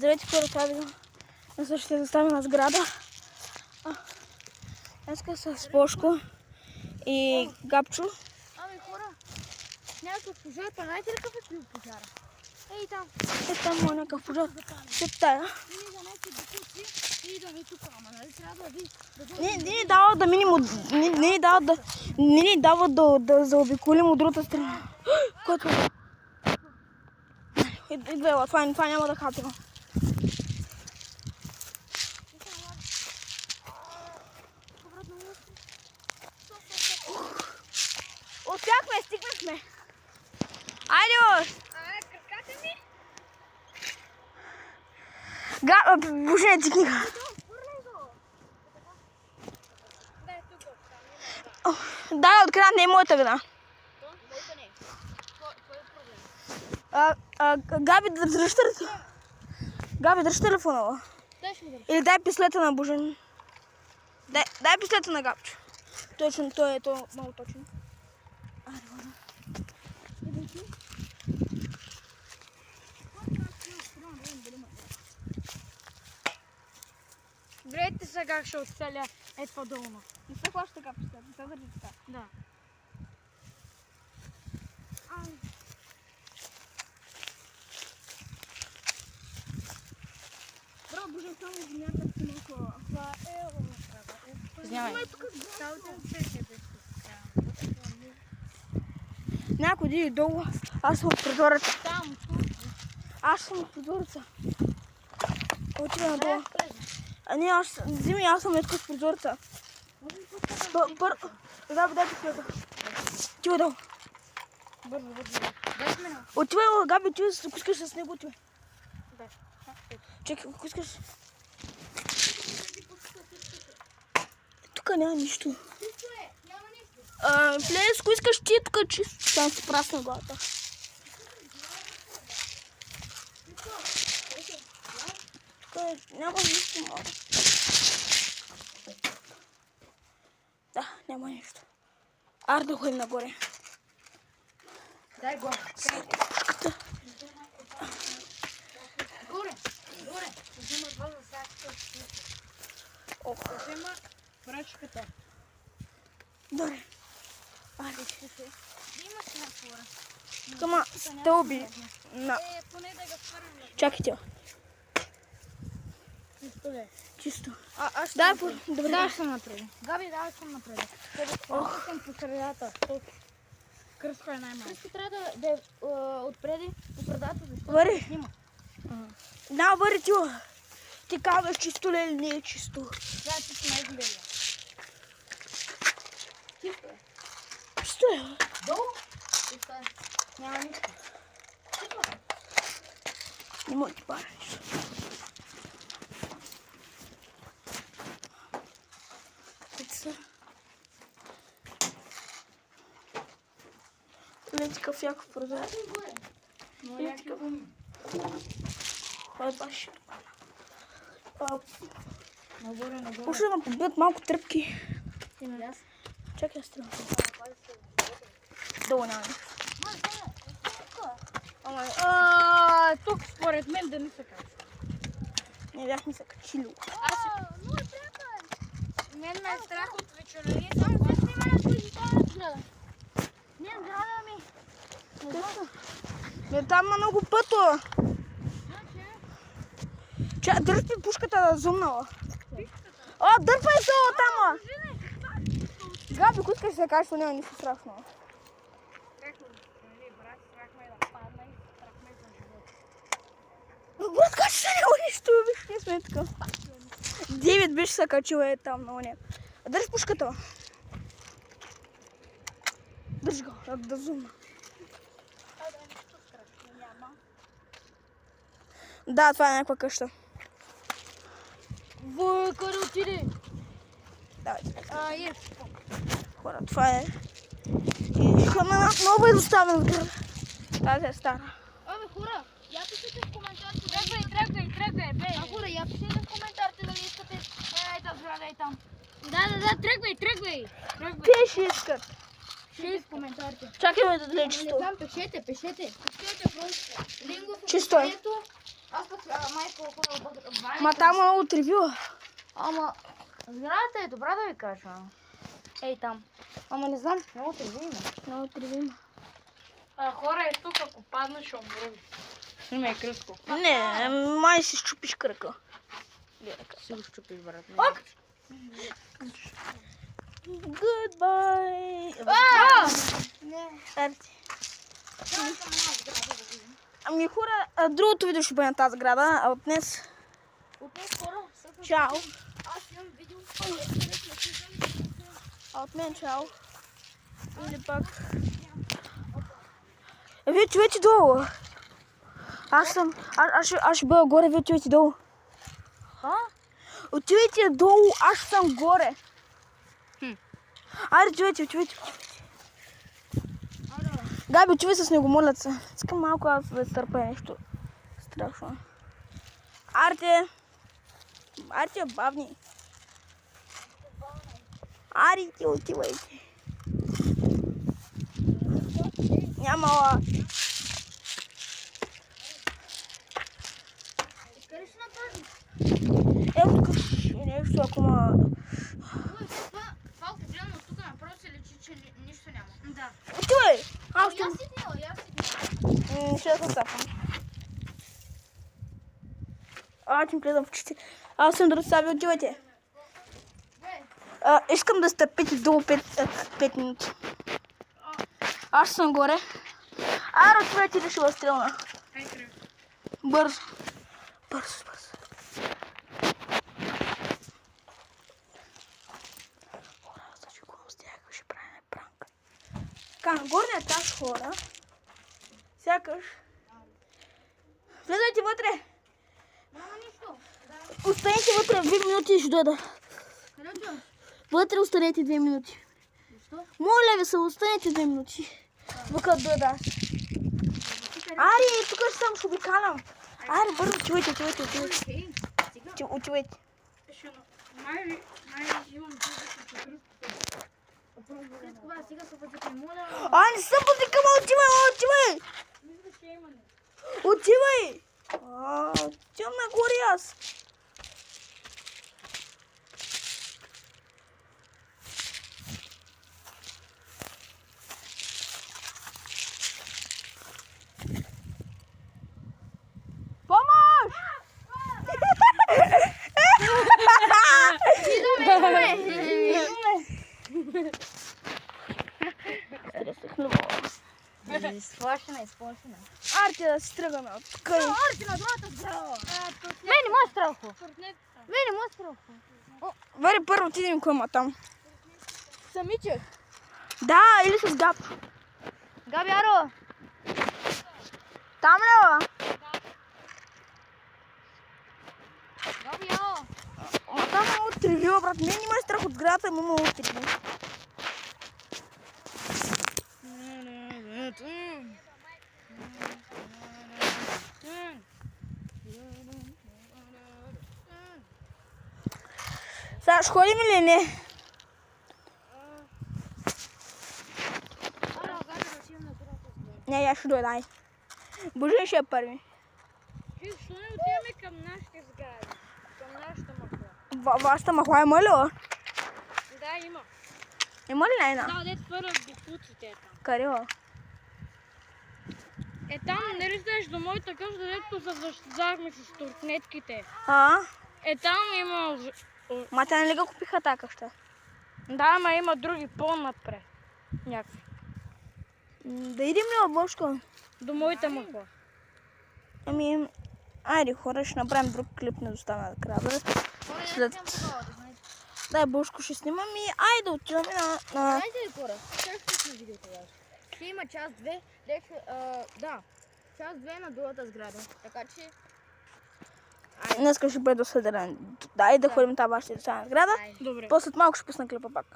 Здравейте, хора, това видео. Днес ще заставим на сграда. Днеска с Пошко и Габчо. Ами хора, някакъв пожар, па знаете ли какъв е бил пожара? Ей там. Там има някакъв пожар. След тая. Ние да някакви бутилци и да ви тук, ама нали трябва да ви... Не ни дават да минем от... Не ни дават да заобиколим от другата страна. Който... Идва, ела, това няма да хапим. Успяхме, стигнахме. Айде! Краката ми? Боже, не тикниха. Да, откъде не е моята гъна. Моята не е. Кой е проблем? Габи, дръж телефона. Дай ще ми държа. Или дай пистолета на Божен. Дай пистолета на Габчо. Точно, той е много точно. Гледайте сега как ще отстреля е това долно. Не се хваща така пистолет, не се държи така. Да. Бро, Божен, само земята си малко. Това е Снимай. Цялото се е без Някой иди долу, аз съм от прозореца. там, Аз съм от прозореца. Отива надолу. Не, взими, аз съм етко с прозореца. Дай пистолета. Отива долу. Бързо. Дай сме на. Отивай, Габи, отивай, ако искаш с него, отивай. Да. Чакай, ако искаш. Тук няма нищо. Няма нищо. Плес, ако искаш ти, тук е чисто. Там си прасна главата. Тук няма нищо, мога. Да, няма нищо. Ар да ходим нагоре. Дай го. Горе. Взима това за саката. Взима пръчката. Добре. Аре, ще се. Имаш някаква. Кама, стълби. Поне да го хвърлим. Чакайте. Чисто. Да, добре. Да, ще направи. Габи, да, ще направи. Ох, съм по средата. Кръстка е най-малко. Кръстка трябва да е отпреди по средата, защото Вари. снима. Да, вари ти. Ти казваш чисто ли или не е чисто? Да, че си най-гледия. Чисто е. Чисто е. Долу? Чисто е. Няма нищо. Не мога да ти пара нищо. Гледайте какъв яков прозорец. Гледайте какъв. Това е баш. Нагоре. Пуши да побият малко тръпки. Чакай, аз трябва. Долу няма нищо. Тук според мен да не се качва. Не бяхме се качили. Много е приятел. Мен ме е страх от вечеря. Само се снима на позитивна гледа. Не, здраве ми. Не, там има много пъто. Дърпи пушката да зумнала. О, дърпай се от тама. Габи, ако искаш да се кажеш, няма нищо страшно. Брат, как се няма нищо, виж, ние сме така. Девид беше се качила е там на оня. Държи пушката. Държи го, да зумна. Да, това е някаква къща. Къде отиде? Давайте. Хора, това е. Много е доставен сграда. Тази е стара. Абе, хора, я пишете в коментарите. Тръгвай, бе. Хора, я пишете в коментарите дали искате тази сграда е там. Да, тръгвай. Те ще искат. Пишете в коментарите. Чакай да даде чисто. Там пишете просто. Лингов Чисто е. Аз пък майко около Ма там е от ревю. Ама, сградата е добра да ви кажа. Ей там. Ама не знам. Много те видим. Много от ревю има. Хора е тук, ако паднеш, ще умрем. Снимай кръстко. Не, май си щупиш кръка. Си го щупиш, брат. Goodbye. Не. Арти. Ами хора, другото видео ще бъде на тази сграда, а от днес... От днес хора, всъщност, Чао. аз имам видео. А от мен чао. Или пак... Вие чуете долу. Аз ще бъда горе, вие чуете долу. Отивайте долу, аз съм горе. Айде, чуете. Габи, чуй се с него, моля се. Искам малко аз да изтърпя нещо страшно. Арте, бавни. Арите, отивайте. Нямала. Къде ще направим? Ето тук ще нещо, ако ма... Това погледно от тук направо се лечи, че нищо няма. Да. Отивай! Аз ще... Я си днила. Ще да съсапам. Ти ми гледам в очите. Аз съм Доросави, отивайте. Искам да стъпите долу 5 минути. Аз съм горе. Аро, отивайте да ще възстрелна. Бързо. Хора, аз ще го стяга, ще правим пранк. Така, на горния етаж, хора. Сякаш. Влезайте вътре. Няма нищо. Останете вътре 2 минути и ще дойда. Където? Вътре останете 2 минути. Защо? Моля ви се, останете 2 минути. Докато дойда аз. Ари, тук ще обикалям. Ари, бързо, отивайте. Окей. Сега. Отивайте. Май имам кръстко. Кръстко, бе, сега се пътя не мога да... Не съм потикама, отивай. Мисля, че има не. Отивай. Отивам нагоре аз. Помощ! Изплашена. Арти, да си тръгаме от тук. Орти на другата сграда. Мене ма страхо. Вари, първо отидем кой има там. Самичък. Да, или с Габ. Габи, аро. Там ли? Габи, аро. Там има от ревю, брат. Мен има страх от сградата, има от ревю. Сега ще ходим или не? Аро, Габи, да отивам на другата сграда. Не, я ще дойда. Ай. Божин ще е първи. Защо не отиваме към нашите сгради? Към нашата махла. Вашата махла има ли? Да, има. Има ли най-на? Да, дето хвърлят бикуците е там. Къде? Е там, нали знаеш до моята къща, дето защитавахме с туркнетките. Е там има... Ма тя не ли го купиха тази къща? Да, ама има други по-напред. Някакви. Да идем ли от Бошко? До моята махла. Ами, айде хора, ще направим друг клип, не достана края. След... Да, Бошко ще снимам и айде отиваме на... Знаете ли, хора? Как ще сме видеото вас? Ще има част 2. Да. Част 2 на другата сграда. Така че... Днеска ще бъде до съдържан. Да, и да ходим тази вашата сграда. Добре. После малко ще пусна клипа пак.